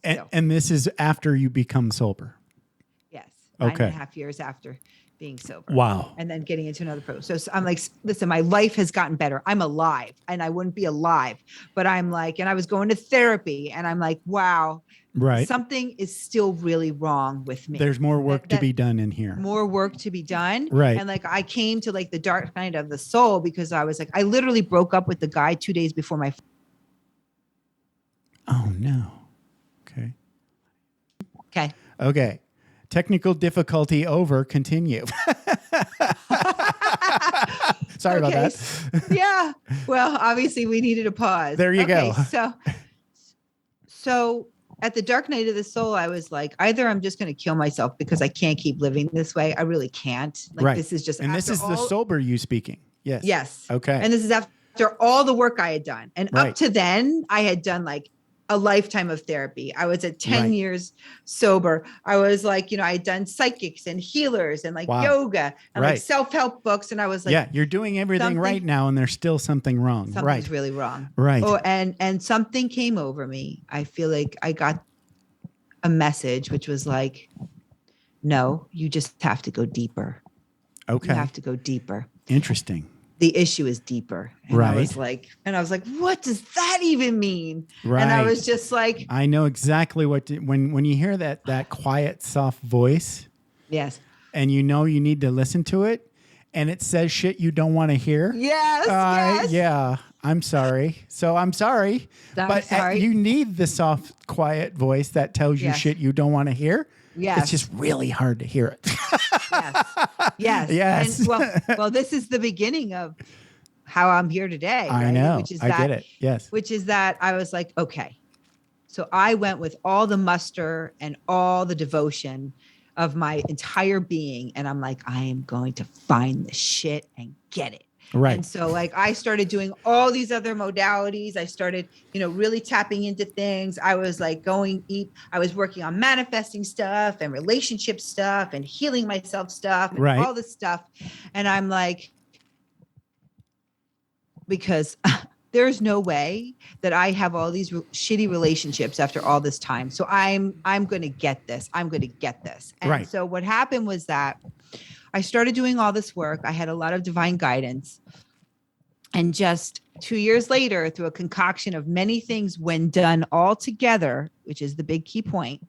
And this is after you become sober. Yes. Okay. 9.5 years after being sober. Wow. And then getting into another program. So I'm like, listen, my life has gotten better. I'm alive, and I wouldn't be alive, but I'm like, and I was going to therapy, and I'm like, wow, right. Something is still really wrong with me. There's more work to be done in here. More work to be done. Right. And like, I came to like the dark night of the soul because I was like, I literally broke up with the guy 2 days before my. Oh no. Okay. Okay. Okay. Technical difficulty over. Continue. Sorry about that. Yeah. Well, obviously we needed a pause. There you go. So at the dark night of the soul, I was like, either I'm just going to kill myself because I can't keep living this way. I really can't. Like, right. This is just, and this is the sober you speaking. Yes. Yes. Okay. And this is after all the work I had done. And up to then I had done like a lifetime of therapy. I was at 10 years sober. I was like, I had done psychics and healers and like yoga and like self-help books. And I was like, yeah, you're doing everything right now and there's still something wrong. Something's really wrong. Right. Oh, and something came over me. I feel like I got a message, which was like, no, you just have to go deeper. Okay. You have to go deeper. Interesting. The issue is deeper. And I was like, what does that even mean? Right. And I was just like, I know exactly when you hear that quiet, soft voice. Yes. And you need to listen to it and it says shit you don't want to hear. Yes. Yes. Yeah. I'm sorry. So I'm sorry. You need the soft, quiet voice that tells you shit you don't want to hear. Yes. It's just really hard to hear it. Yes. Yes. And well, this is the beginning of how I'm here today. I know. I get it. Yes. Which is that I was like, okay. So I went with all the muster and all the devotion of my entire being. And I'm like, I am going to find the shit and get it. Right. And so like I started doing all these other modalities. I started, really tapping into things. I was like I was working on manifesting stuff and relationship stuff and healing myself stuff and all this stuff. And I'm like, because there's no way that I have all these shitty relationships after all this time. So I'm going to get this. I'm going to get this. And so what happened was that I started doing all this work. I had a lot of divine guidance. And just 2 years later, through a concoction of many things, when done all together, which is the big key point,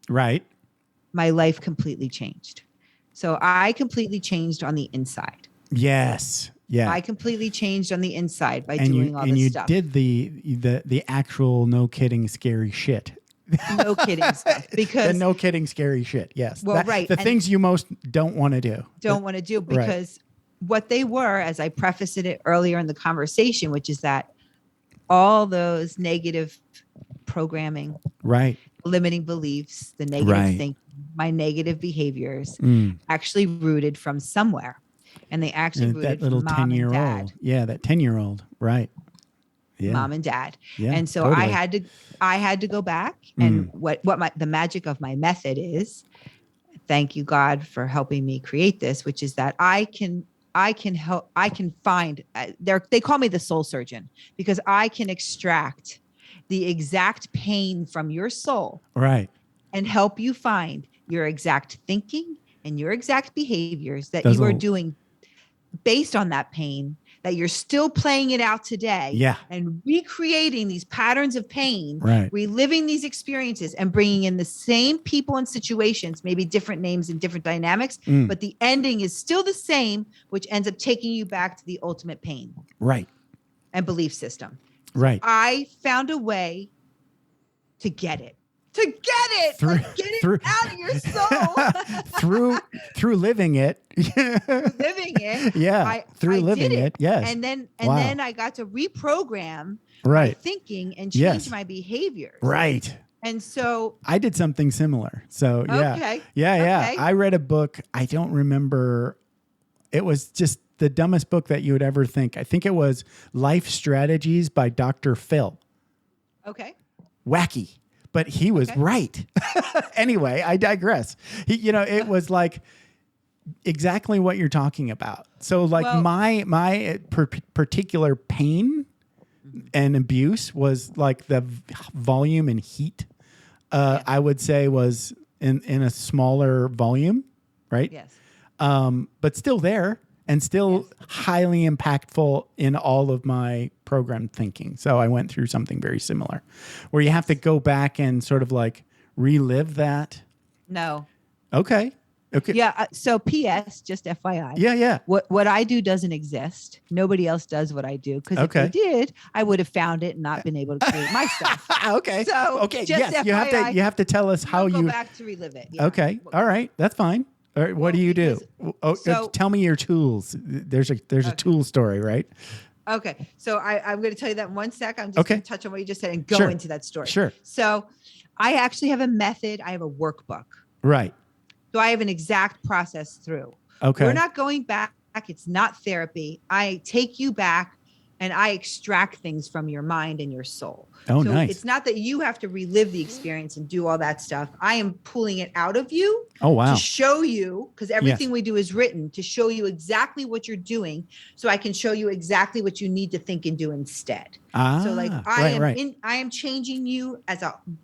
my life completely changed. So I completely changed on the inside. Yes. Yeah. I completely changed on the inside by doing all this stuff. And you did the actual no kidding scary shit. No kidding stuff. Because the no kidding scary shit. Yes. Well, the things you most don't want to do. Because what they were, as I prefaced it earlier in the conversation, which is that all those negative programming, limiting beliefs, the negative thinking, my negative behaviors actually rooted from somewhere. And they actually rooted that little from mom 10-year-old. and dad. Yeah, that 10-year-old. Right. Yeah. Mom and dad. Yeah, and so totally. I had to go back. And the magic of my method is, thank you, God, for helping me create this, which is that I can find, they call me the soul surgeon, because I can extract the exact pain from your soul. Right. And help you find your exact thinking and your exact behaviors that you are doing based on that pain, that you're still playing it out today. Yeah. And recreating these patterns of pain, right. reliving these experiences and bringing in the same people and situations, maybe different names and different dynamics, but the ending is still the same, which ends up taking you back to the ultimate pain. Right. And belief system. Right. I found a way to get it, to get it, get it out of your soul. through living it. Living it. Yeah. Through living it. Yes. And then I got to reprogram my thinking and change my behaviors. Right. And so I did something similar. So yeah. I read a book. I don't remember. It was just the dumbest book that you would ever think. I think it was Life Strategies by Dr. Phil. Okay. Wacky, but he was right. Anyway, I digress. It was like exactly what you're talking about. So like my particular pain and abuse was like the volume and heat. I would say was in a smaller volume, right? Yes. But still there and still highly impactful in all of my programmed thinking. So I went through something very similar where you have to go back and sort of like relive that. No. Okay. Yeah. So PS, just FYI. Yeah. What I do doesn't exist. Nobody else does what I do. Because if they did, I would have found it and not been able to create my stuff. Okay. So just yes, FYI, you have to tell us how you go back to relive it. Yeah. Okay. All right. That's fine. All right, what do you do? Tell me your tools. There's a tool story, right? Okay. So I'm going to tell you that in 1 sec. I'm just going to touch on what you just said and go into that story. Sure. So I actually have a method. I have a workbook. Right. So I have an exact process through. Okay. We're not going back. It's not therapy. I take you back and I extract things from your mind and your soul. Oh, so nice. It's not that you have to relive the experience and do all that stuff. I am pulling it out of you. Oh, wow. To show you, because everything we do is written, to show you exactly what you're doing so I can show you exactly what you need to think and do instead. So like I am changing you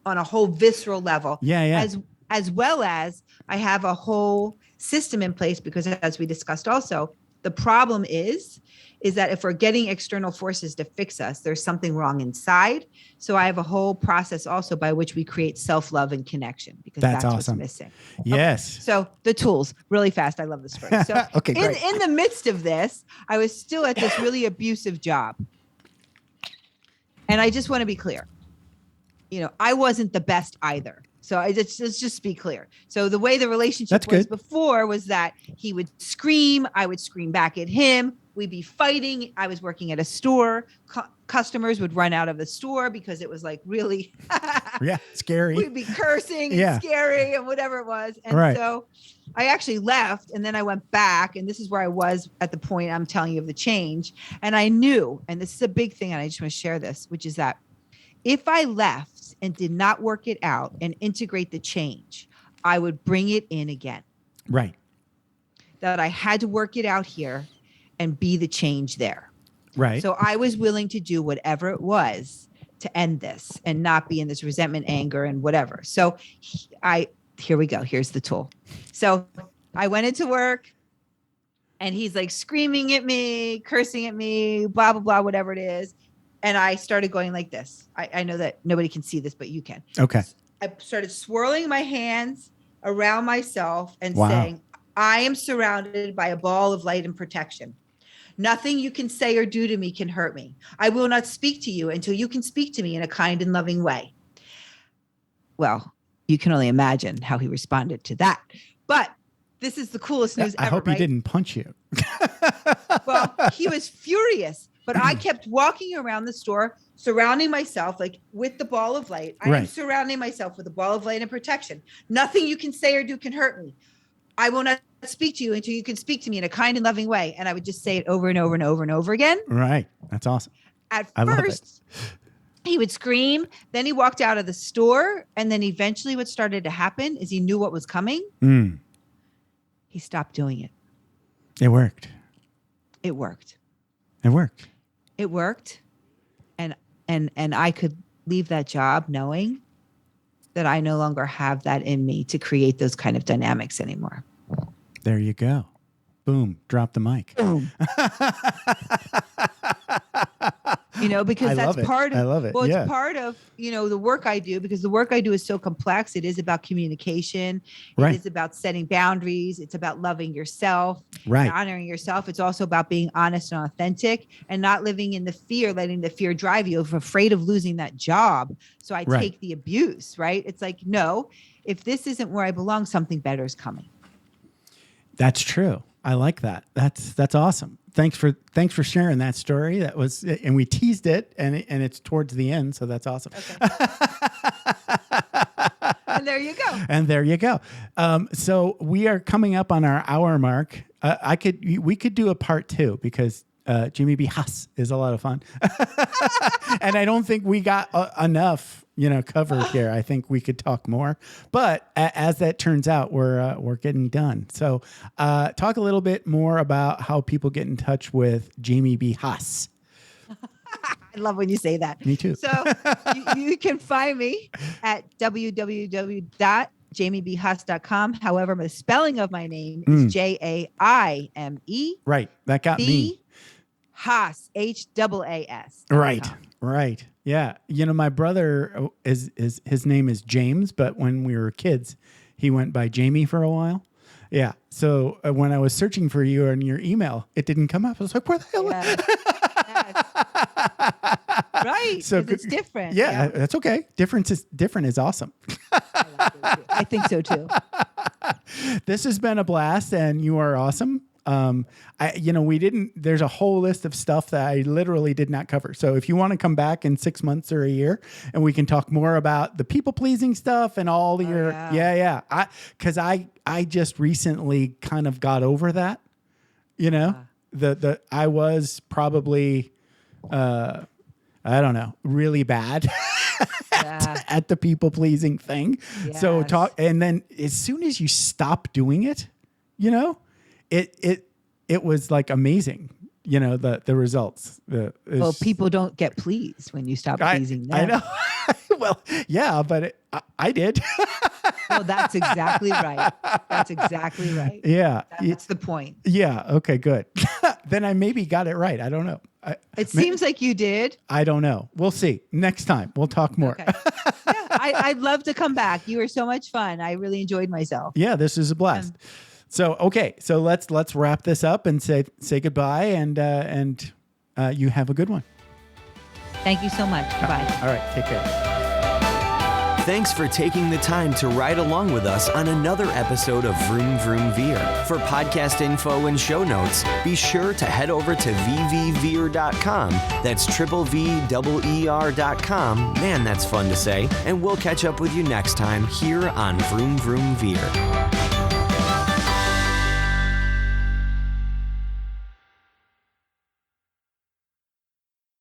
on a whole visceral level. Yeah. As well as I have a whole system in place because as we discussed also, the problem is that if we're getting external forces to fix us, there's something wrong inside. So I have a whole process also by which we create self-love and connection because that's awesome. What's missing. Yes. Okay. So the tools really fast. I love this story. So in the midst of this, I was still at this really abusive job. And I just want to be clear. I wasn't the best either. So let's just be clear. So the way the relationship was before was that he would scream. I would scream back at him. We'd be fighting. I was working at a store. Customers would run out of the store because it was like really scary. We'd be cursing and scary and whatever it was. And so I actually left and then I went back. And this is where I was at the point I'm telling you of the change. And I knew, and this is a big thing, and I just want to share this, which is that if I left and did not work it out and integrate the change, I would bring it in again. Right. That I had to work it out here and be the change there. Right. So I was willing to do whatever it was to end this and not be in this resentment, anger, and whatever. So here we go. Here's the tool. So I went into work and he's like screaming at me, cursing at me, blah, blah, blah, whatever it is. And I started going like this. I know that nobody can see this, but you can. Okay. I started swirling my hands around myself and saying, I am surrounded by a ball of light and protection. Nothing you can say or do to me can hurt me. I will not speak to you until you can speak to me in a kind and loving way. Well, you can only imagine how he responded to that. But this is the coolest news ever. I hope he didn't punch you. Well, he was furious. But I kept walking around the store, surrounding myself like with the ball of light. I am surrounding myself with a ball of light and protection. Nothing you can say or do can hurt me. I will not speak to you until you can speak to me in a kind and loving way. And I would just say it over and over and over and over again. Right. That's awesome. At first, he would scream. Then he walked out of the store. And then eventually what started to happen is he knew what was coming. He stopped doing it. It worked. It worked. It worked. It worked. And I could leave that job knowing that I no longer have that in me to create those kind of dynamics anymore. There you go. Boom. Drop the mic. Boom. because that's part of, I love it. Well, it's part of, the work I do, because the work I do is so complex. It is about communication. Right. It is about setting boundaries. It's about loving yourself, right. and honoring yourself. It's also about being honest and authentic and not living in the fear, letting the fear drive you, of afraid of losing that job. So I take the abuse, right? It's like, no, if this isn't where I belong, something better is coming. That's true. I like that. That's awesome. Thanks for sharing that story. That was, and we teased it, and it's towards the end, so that's awesome. Okay. And there you go. So we are coming up on our hour mark. We could do a part 2 because Jaime B. Haas is a lot of fun, and I don't think we got enough. Covered here. I think we could talk more, but as that turns out, we're getting done. So, talk a little bit more about how people get in touch with Jaime B. Haas. I love when you say that. Me too. So you can find me at www.jamiebhaas.com. However, the spelling of my name is Jaime. Right. That got me. Haas, Haas. Right. Yeah. My brother his name is James, but when we were kids, he went by Jamie for a while. Yeah. So when I was searching for you on your email, it didn't come up. I was like, where the hell? Yes. Right. So it's different. Yeah, that's okay. Different is awesome. I think so too. This has been a blast, and you are awesome. There's a whole list of stuff that I literally did not cover. So if you want to come back in 6 months or a year, and we can talk more about the people pleasing stuff and all because I just recently kind of got over that, I was probably, I don't know, really bad at the people pleasing thing. Yes. So and then as soon as you stop doing it, it was like amazing, the results. People don't get pleased when you stop pleasing them. I know. Well, yeah, but I did. Well, that's exactly right. Yeah. That's the point. Yeah. Okay, good. Then I maybe got it right. I don't know. It seems like you did. I don't know. We'll see. Next time we'll talk more. Okay. Yeah, I'd love to come back. You were so much fun. I really enjoyed myself. Yeah, this is a blast. So, okay. So let's wrap this up and say goodbye, and you have a good one. Thank you so much. Goodbye. All right. Take care. Thanks for taking the time to ride along with us on another episode of Vroom Vroom Veer. For podcast info and show notes, be sure to head over to vvveer.com. That's VVER.com. Man, that's fun to say. And we'll catch up with you next time here on Vroom Vroom Veer.